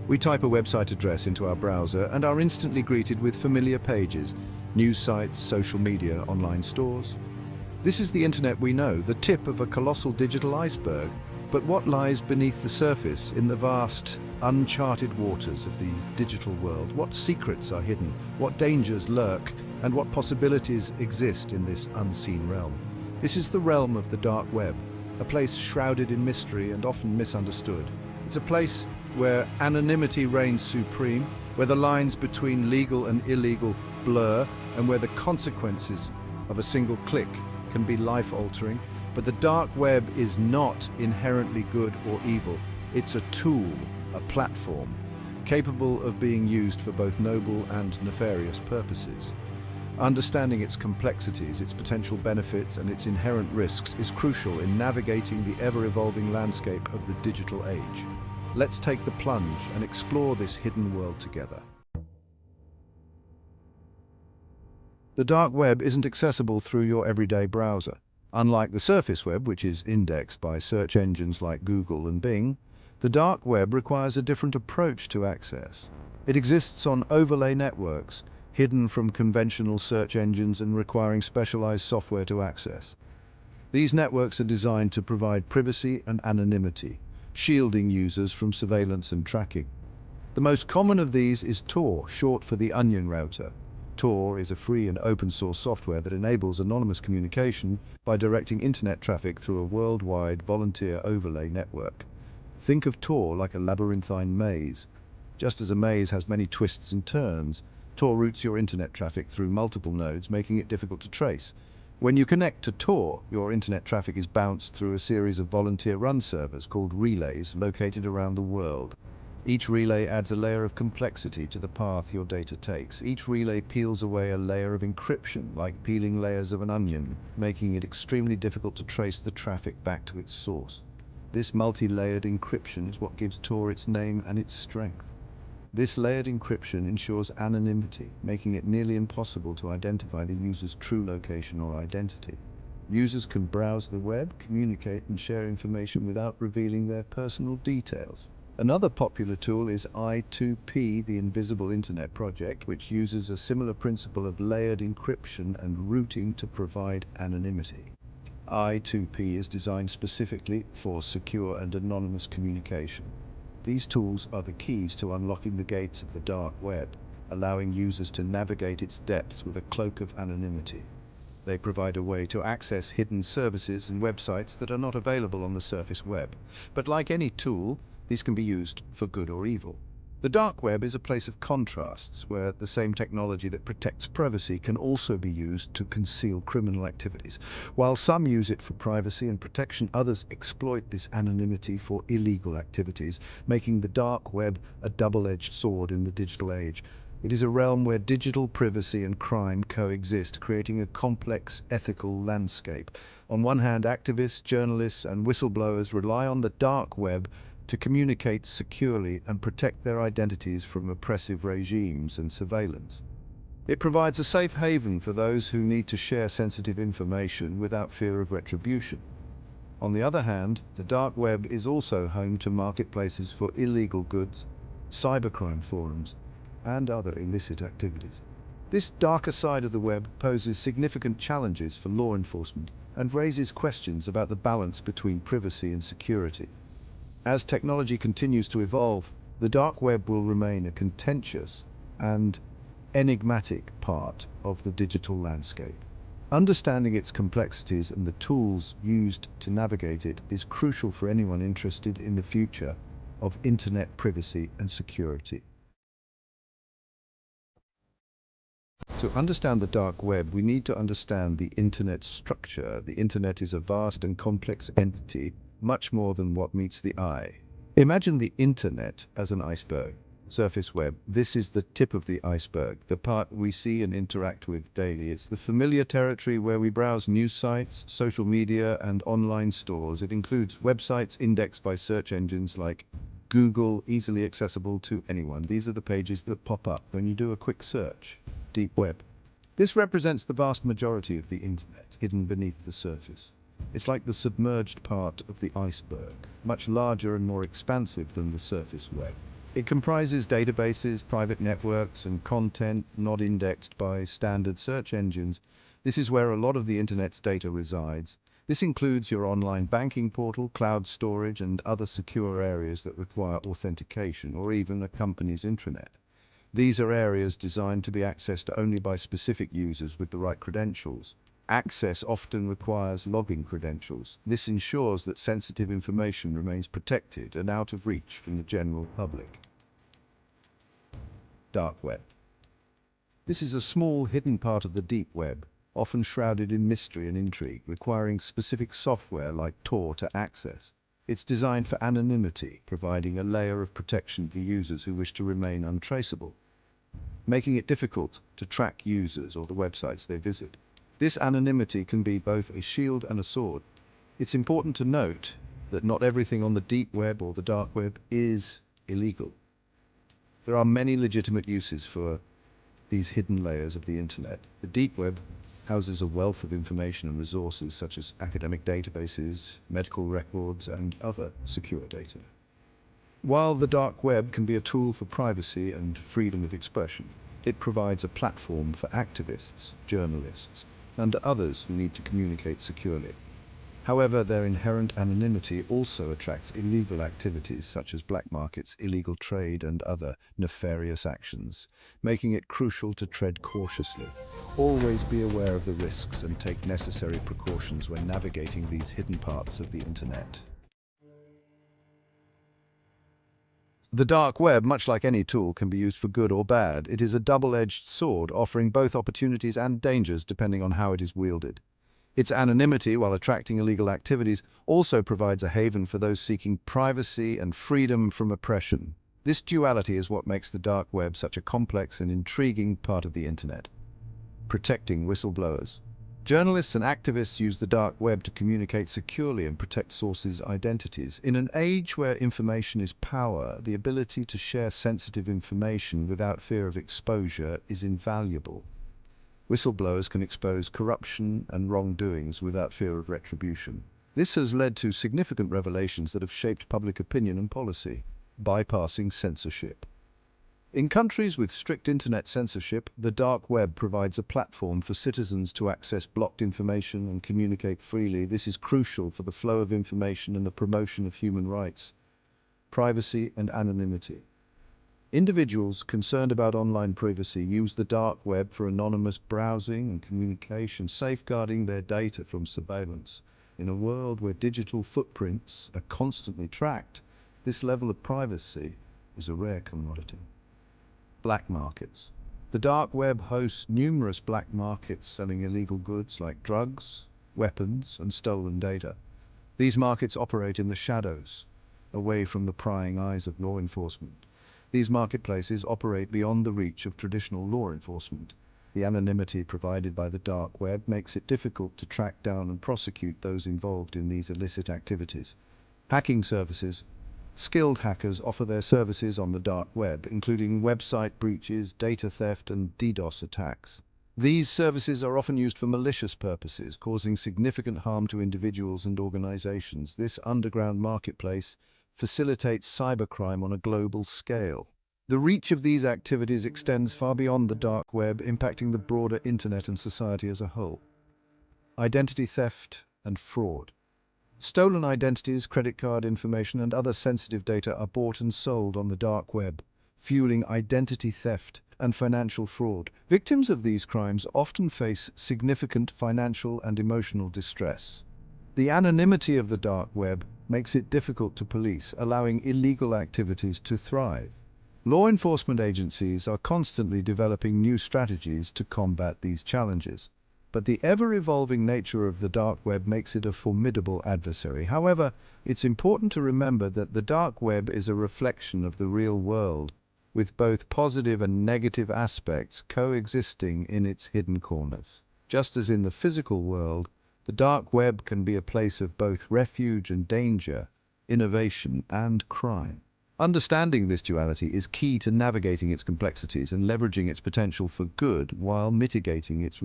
We type a website address into our browser and are instantly greeted with familiar pages, news sites, social media, online stores. This is the internet we know, the tip of a colossal digital iceberg. But what lies beneath the surface in the vast, uncharted waters of the digital world? What secrets are hidden? What dangers lurk? And what possibilities exist in this unseen realm? This is the realm of the dark web, a place shrouded in mystery and often misunderstood. It's a place where anonymity reigns supreme, where the lines between legal and illegal blur, and where the consequences of a single click can be life-altering. But the dark web is not inherently good or evil. It's a tool, a platform, capable of being used for both noble and nefarious purposes. Understanding its complexities, its potential benefits, and its inherent risks is crucial in navigating the ever-evolving landscape of the digital age. Let's take the plunge and explore this hidden world together. The dark web isn't accessible through your everyday browser. Unlike the surface web, which is indexed by search engines like Google and Bing, the dark web requires a different approach to access. It exists on overlay networks, hidden from conventional search engines and requiring specialized software to access. These networks are designed to provide privacy and anonymity, shielding users from surveillance and tracking. The most common of these is Tor, short for the Onion Router. Tor is a free and open-source software that enables anonymous communication by directing internet traffic through a worldwide volunteer overlay network. Think of Tor like a labyrinthine maze. Just as a maze has many twists and turns, Tor routes your internet traffic through multiple nodes, making it difficult to trace. When you connect to Tor, your internet traffic is bounced through a series of volunteer-run servers called relays located around the world. Each relay adds a layer of complexity to the path your data takes. Each relay peels away a layer of encryption, like peeling layers of an onion, making it extremely difficult to trace the traffic back to its source. This multi-layered encryption is what gives Tor its name and its strength. This layered encryption ensures anonymity, making it nearly impossible to identify the user's true location or identity. Users can browse the web, communicate, and share information without revealing their personal details. Another popular tool is I2P, the Invisible Internet Project, which uses a similar principle of layered encryption and routing to provide anonymity. I2P is designed specifically for secure and anonymous communication. These tools are the keys to unlocking the gates of the dark web, allowing users to navigate its depths with a cloak of anonymity. They provide a way to access hidden services and websites that are not available on the surface web. But like any tool, these can be used for good or evil. The dark web is a place of contrasts, where the same technology that protects privacy can also be used to conceal criminal activities. While some use it for privacy and protection, others exploit this anonymity for illegal activities, making the dark web a double-edged sword in the digital age. It is a realm where digital privacy and crime coexist, creating a complex ethical landscape. On one hand, activists, journalists, and whistleblowers rely on the dark web to communicate securely and protect their identities from oppressive regimes and surveillance. It provides a safe haven for those who need to share sensitive information without fear of retribution. On the other hand, the dark web is also home to marketplaces for illegal goods, cybercrime forums, and other illicit activities. This darker side of the web poses significant challenges for law enforcement and raises questions about the balance between privacy and security. As technology continues to evolve, the dark web will remain a contentious and enigmatic part of the digital landscape. Understanding its complexities and the tools used to navigate it is crucial for anyone interested in the future of internet privacy and security. To understand the dark web, we need to understand the internet's structure. The internet is a vast and complex entity, much more than what meets the eye. Imagine the internet as an iceberg. Surface web. This is the tip of the iceberg, the part we see and interact with daily. It's the familiar territory where we browse news sites, social media, and online stores. It includes websites indexed by search engines like Google, easily accessible to anyone. These are the pages that pop up when you do a quick search. Deep web. This represents the vast majority of the internet, hidden beneath the surface. It's like the submerged part of the iceberg, much larger and more expansive than the surface web. It comprises databases, private networks, and content not indexed by standard search engines. This is where a lot of the internet's data resides. This includes your online banking portal, cloud storage, and other secure areas that require authentication, or even a company's intranet. These are areas designed to be accessed only by specific users with the right credentials. Access often requires login credentials. This ensures that sensitive information remains protected and out of reach from the general public. Dark web. This is a small, hidden part of the deep web, often shrouded in mystery and intrigue, requiring specific software like Tor to access. It's designed for anonymity, providing a layer of protection for users who wish to remain untraceable, making it difficult to track users or the websites they visit. This anonymity can be both a shield and a sword. It's important to note that not everything on the deep web or the dark web is illegal. There are many legitimate uses for these hidden layers of the internet. The deep web houses a wealth of information and resources such as academic databases, medical records, and other secure data. While the dark web can be a tool for privacy and freedom of expression, it provides a platform for activists, journalists, and others who need to communicate securely. However, their inherent anonymity also attracts illegal activities such as black markets, illegal trade, and other nefarious actions, making it crucial to tread cautiously. Always be aware of the risks and take necessary precautions when navigating these hidden parts of the internet. The dark web, much like any tool, can be used for good or bad. It is a double-edged sword, offering both opportunities and dangers depending on how it is wielded. Its anonymity, while attracting illegal activities, also provides a haven for those seeking privacy and freedom from oppression. This duality is what makes the dark web such a complex and intriguing part of the internet. Protecting whistleblowers. Journalists and activists use the dark web to communicate securely and protect sources' identities. In an age where information is power, the ability to share sensitive information without fear of exposure is invaluable. Whistleblowers can expose corruption and wrongdoings without fear of retribution. This has led to significant revelations that have shaped public opinion and policy, bypassing censorship. In countries with strict internet censorship, the dark web provides a platform for citizens to access blocked information and communicate freely. This is crucial for the flow of information and the promotion of human rights, privacy, and anonymity. Individuals concerned about online privacy use the dark web for anonymous browsing and communication, safeguarding their data from surveillance. In a world where digital footprints are constantly tracked, this level of privacy is a rare commodity. Black markets. The dark web hosts numerous black markets selling illegal goods like drugs, weapons, and stolen data. These markets operate in the shadows, away from the prying eyes of law enforcement. These marketplaces operate beyond the reach of traditional law enforcement. The anonymity provided by the dark web makes it difficult to track down and prosecute those involved in these illicit activities. Hacking services. Skilled hackers offer their services on the dark web, including website breaches, data theft, and DDoS attacks. These services are often used for malicious purposes, causing significant harm to individuals and organizations. This underground marketplace facilitates cybercrime on a global scale. The reach of these activities extends far beyond the dark web, impacting the broader internet and society as a whole. Identity theft and fraud. Stolen identities, credit card information, and other sensitive data are bought and sold on the dark web, fueling identity theft and financial fraud. Victims of these crimes often face significant financial and emotional distress. The anonymity of the dark web makes it difficult to police, allowing illegal activities to thrive. Law enforcement agencies are constantly developing new strategies to combat these challenges. But the ever-evolving nature of the dark web makes it a formidable adversary. However, it's important to remember that the dark web is a reflection of the real world, with both positive and negative aspects coexisting in its hidden corners. Just as in the physical world, the dark web can be a place of both refuge and danger, innovation and crime. Understanding this duality is key to navigating its complexities and leveraging its potential for good while mitigating its